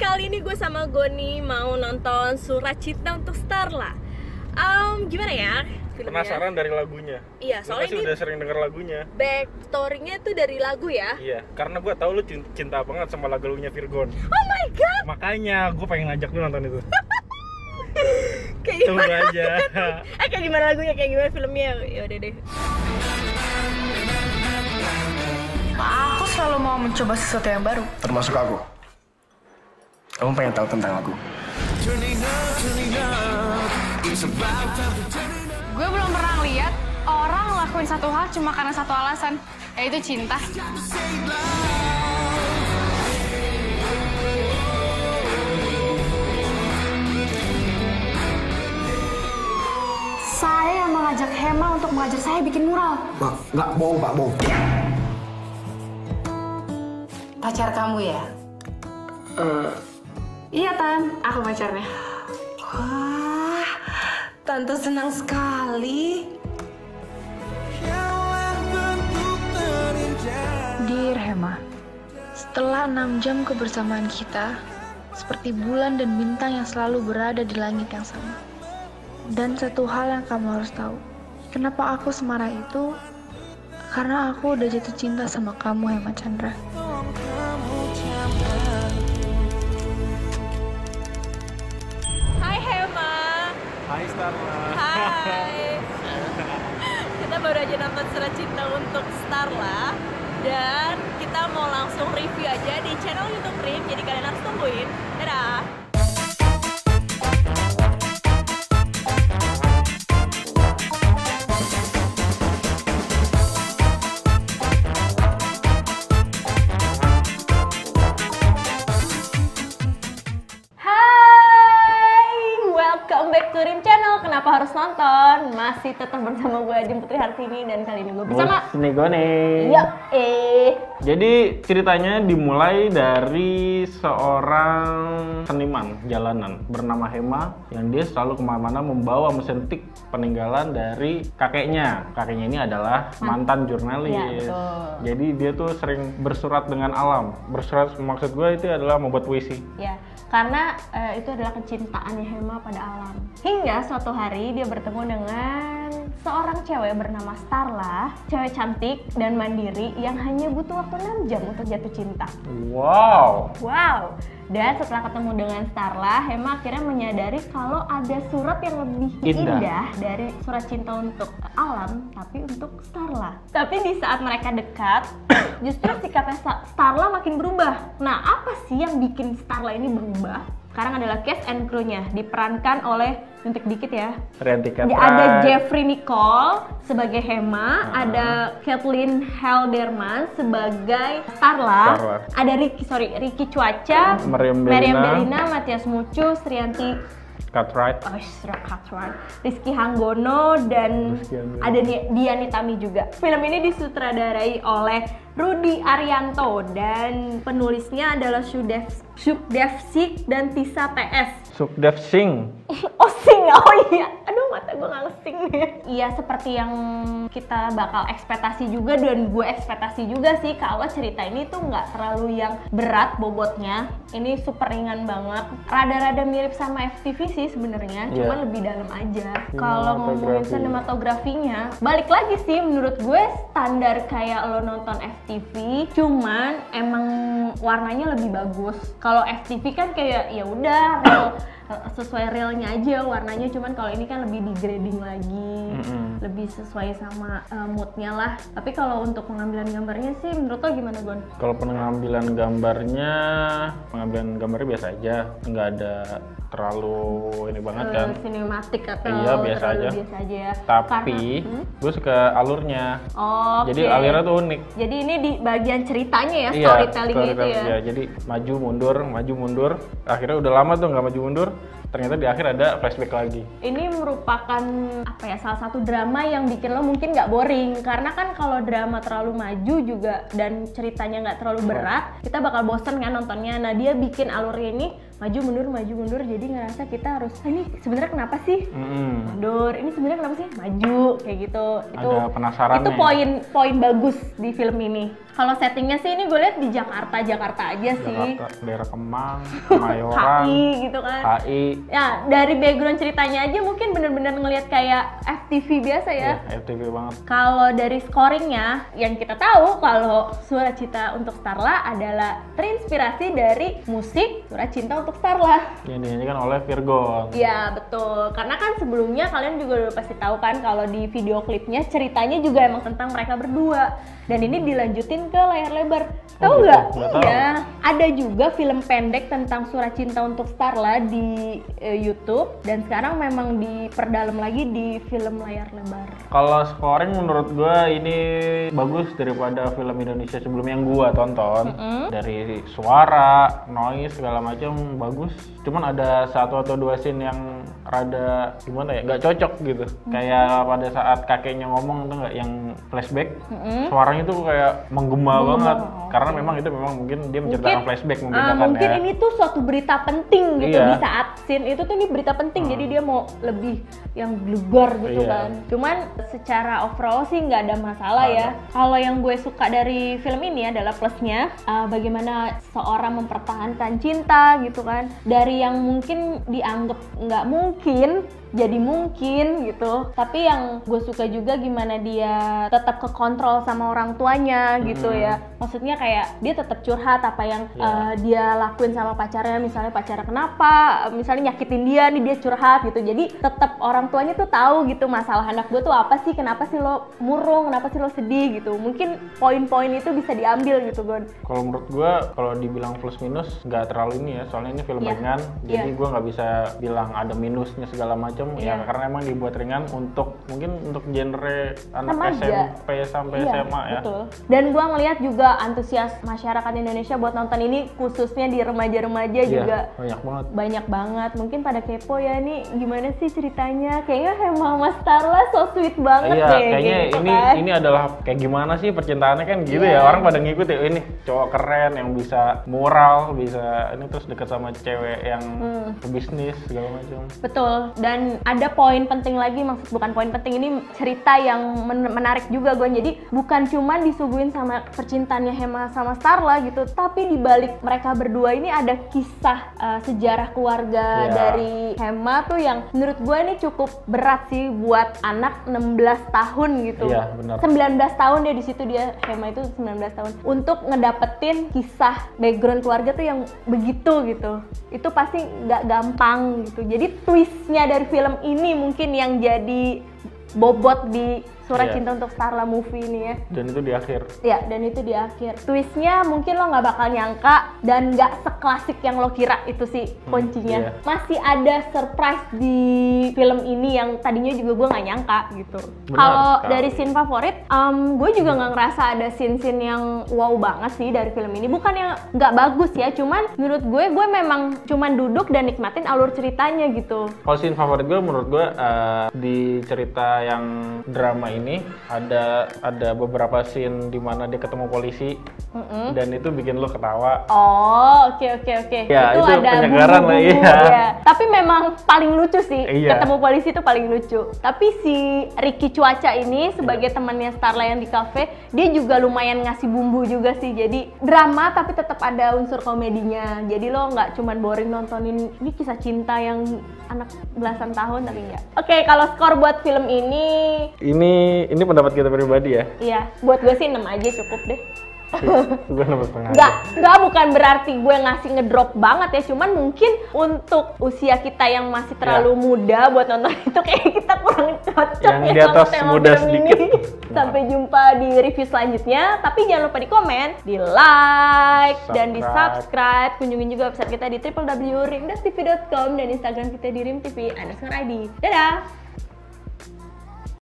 kali ini gue sama Goni mau nonton Surat Cinta untuk Starla. Gimana ya filmnya? Penasaran dari lagunya? Iya, soalnya ini udah sering denger lagunya. Back story-nya tuh dari lagu ya? Iya, karena gue tahu lu cinta banget sama lagunya Virgon. Oh my god! Makanya gue pengen ngajak lu nonton itu. Kayak Tunggu gimana? aja. Kayak gimana lagunya, kayak gimana filmnya? Yaudah deh. Aku selalu mau mencoba sesuatu yang baru. Termasuk aku. Kamu pengen tahu tentang aku? Gue belum pernah lihat orang ngelakuin satu hal cuma karena satu alasan, yaitu cinta. Saya mengajak Hema untuk mengajar saya bikin mural. Mbak, nggak bohong, Pak, bohong. Pacar kamu ya? Iya, Tan. Aku pacarnya. Wah, Tante senang sekali. Dear Hema, setelah 6 jam kebersamaan kita, seperti bulan dan bintang yang selalu berada di langit yang sama. Dan satu hal yang kamu harus tahu, kenapa aku semarah itu? Karena aku udah jatuh cinta sama kamu, Hema Chandra. Hai Hema. Hai Starla. Hai. Kita baru aja nonton Surat Cinta untuk Starla. Dan kita mau langsung review aja di channel YouTube Rim. Jadi kalian harus tungguin. Dadah. Welcome back to Rim Channel. Kenapa harus nonton? Masih tetap bersama gue Ajeng Putri Hartini dan kali ini gue bersama Snegone. Iya, Jadi ceritanya dimulai dari seorang seniman jalanan bernama Hema yang dia selalu kemana-mana membawa mesin tik peninggalan dari kakeknya. Kakeknya ini adalah mantan jurnalis. Iya, betul. Jadi dia tuh sering bersurat dengan alam. Bersurat maksud gue itu adalah membuat puisi. ya, karena itu adalah kecintaannya Hema pada alam. Hingga suatu hari dia bertemu dengan seorang cewek bernama Starla, cewek cantik dan mandiri yang hanya butuh waktu 6 jam untuk jatuh cinta. Wow. Wow. Dan setelah ketemu dengan Starla, Hema akhirnya menyadari kalau ada surat yang lebih indah dari surat cinta untuk alam, tapi untuk Starla. Tapi di saat mereka dekat, justru sikapnya Starla makin berubah. Nah, apa sih yang bikin Starla ini berubah? Sekarang adalah cast and crew-nya, diperankan oleh, nyuntik dikit ya. Riantika Ada Jeffrey Nicole sebagai Hema, ada Kathleen Helderman sebagai Starla, ada Ricky Cuaca, Meriam Belina, Matias Mucu, Srianti Cartwright. Rizky Hanggono, dan ada Diani Tami juga. Film ini disutradarai oleh Rudy Arianto dan penulisnya adalah Sukdev Singh dan Tisa TS. Sukdev Singh. Oh iya, aduh mata gue nggak ngesing nih. Iya, seperti yang kita bakal ekspektasi juga dan gue ekspektasi juga sih kalau cerita ini tuh nggak terlalu yang berat bobotnya. Ini super ringan banget, rada-rada mirip sama FTV sih sebenarnya, cuma lebih dalam aja. Kalau ngomongin sinematografinya, balik lagi sih menurut gue standar kayak lo nonton FTV, cuman emang warnanya lebih bagus. Kalau FTV kan kayak ya udah sesuai realnya aja warnanya, cuman kalau ini kan lebih di grading lagi, lebih sesuai sama moodnya lah. Tapi kalau untuk pengambilan gambarnya sih menurut lo gimana, Gon? Kalau pengambilan gambarnya biasa aja, nggak ada terlalu ini banget kan, sinematik atau iya biasa aja ya. Tapi gue suka alurnya. Jadi alurnya tuh unik. Jadi ini di bagian ceritanya ya, Iya, storytelling itu ya. Jadi maju mundur, akhirnya udah lama tuh nggak maju mundur, ternyata di akhir ada flashback lagi. Ini merupakan salah satu drama yang bikin lo mungkin nggak boring, karena kan kalau drama terlalu maju juga dan ceritanya nggak terlalu berat, kita bakal bosen kan nontonnya. Nah, dia bikin alurnya ini maju mundur, jadi ngerasa kita harus ini sebenarnya kenapa sih mundur, ini sebenarnya kenapa sih maju, kayak gitu. Ada penasaran itu nih. poin bagus di film ini. Kalau settingnya sih ini gue lihat di Jakarta aja sih. Jakarta, daerah Kemang, Kemayoran, HI gitu kan. HI. Ya dari background ceritanya aja mungkin bener-bener ngelihat kayak FTV biasa ya. FTV banget. Kalau dari scoringnya, yang kita tahu kalau Surat Cinta untuk Starla adalah terinspirasi dari musik Surat Cinta untuk Starla. Yang dinyanyikan oleh Virgon. Iya betul, karena kan sebelumnya kalian juga udah pasti tahu kan kalau di video klipnya ceritanya juga emang tentang mereka berdua. Dan ini dilanjutin ke layar lebar. Tahu nggak? Iya. Ada juga film pendek tentang Surat Cinta untuk Starla di YouTube, dan sekarang memang diperdalam lagi di film layar lebar. Kalau scoring menurut gue ini bagus daripada film Indonesia sebelumnya yang gue tonton. Dari suara, noise segala macam bagus. Cuman ada satu atau dua scene yang rada gimana ya, nggak cocok gitu. Kayak pada saat kakeknya ngomong tuh nggak, yang flashback, suaranya tuh kayak menggema banget. Karena memang itu mungkin dia menceritakan flashback mungkin kan mungkin ya. ini tuh suatu berita penting gitu. Iya. Di saat scene itu tuh ini berita penting, jadi dia mau lebih yang glugar gitu Iya. kan. Cuman secara overall sih nggak ada masalah ya. Kalau yang gue suka dari film ini adalah plusnya bagaimana seorang mempertahankan cinta gitu kan, dari yang mungkin dianggap nggak mungkin jadi mungkin gitu. Tapi yang gue suka juga gimana dia tetap kekontrol sama orang tuanya gitu ya. Maksudnya kayak dia tetap curhat apa yang dia lakuin sama pacarnya. Misalnya pacarnya kenapa, misalnya nyakitin dia nih, dia curhat gitu. Jadi tetap orang tuanya tuh tahu gitu masalah anak gue tuh apa sih, kenapa sih lo murung, kenapa sih lo sedih gitu. Mungkin poin-poin itu bisa diambil gitu Gon. Kalau menurut gue, kalau dibilang plus minus nggak terlalu ini ya, soalnya ini film ringan, jadi gue nggak bisa bilang ada minusnya segala macam. Ya karena emang dibuat ringan untuk mungkin untuk genre anak Remaja. SMP sampai SMA ya. Betul. Dan gue ngelihat juga antusias masyarakat Indonesia buat nonton ini, khususnya di remaja-remaja juga banyak banget. Mungkin pada kepo ya, nih gimana sih ceritanya? Kayaknya Hema Mas Starla so sweet banget deh. Kayaknya gitu ini kan. ini adalah kayak gimana sih percintaannya kan gitu ya. Orang pada ngikut ya, ini cowok keren yang bisa moral, bisa ini terus deket sama cewek yang bisnis segala macam. Betul. Dan ada poin penting lagi, bukan poin penting, ini cerita yang menarik juga gue. Jadi bukan cuma disuguhin sama percintaannya Hema sama Starla gitu, tapi dibalik mereka berdua ini ada kisah sejarah keluarga dari Hema tuh yang menurut gue ini cukup berat sih buat anak 16 tahun gitu. Iya, benar. 19 tahun dia di situ, dia Hema itu 19 tahun untuk ngedapetin kisah background keluarga tuh yang begitu gitu. Itu pasti nggak gampang gitu. Jadi twistnya dari film ini mungkin yang jadi bobot di Surat Cinta untuk Starla movie ini ya. Dan itu di akhir. Ya, dan itu di akhir. Twistnya mungkin lo nggak bakal nyangka dan nggak seklasik yang lo kira, itu sih kuncinya. Masih ada surprise di film ini yang tadinya juga gue nggak nyangka gitu. Kalau dari scene favorit, gue juga nggak ngerasa ada scene-scene yang wow banget sih dari film ini. Bukan yang nggak bagus ya, cuman menurut gue memang cuman duduk dan nikmatin alur ceritanya gitu. Kalau scene favorit gue, menurut gue di cerita yang drama ini ada beberapa scene di mana dia ketemu polisi dan itu bikin lo ketawa. Oh, oke. Ya, itu ada penyegaran lah, bumbu-bumbu, iya. ya. Tapi memang paling lucu sih, Iya. ketemu polisi itu paling lucu. Tapi si Ricky Cuaca ini sebagai temannya Starla yang di cafe, dia juga lumayan ngasih bumbu juga sih. Jadi drama tapi tetap ada unsur komedinya. Jadi lo nggak cuman boring nontonin ini kisah cinta yang anak belasan tahun, tapi enggak. Oke, kalau skor buat film Ini pendapat kita pribadi ya. iya, buat gue sih 6 aja cukup deh. Gue 6,5. Enggak, bukan berarti gue ngasih ngedrop banget ya, cuman mungkin untuk usia kita yang masih terlalu muda buat nonton itu kayak kita kurang cocok Yang ya di atas sama tema muda film sedikit. ini. Sampai jumpa di review selanjutnya, tapi jangan lupa di komen, di like, dan di subscribe. Kunjungin juga website kita di www.rimdastv.com dan Instagram kita di rimtv_id. Dadah!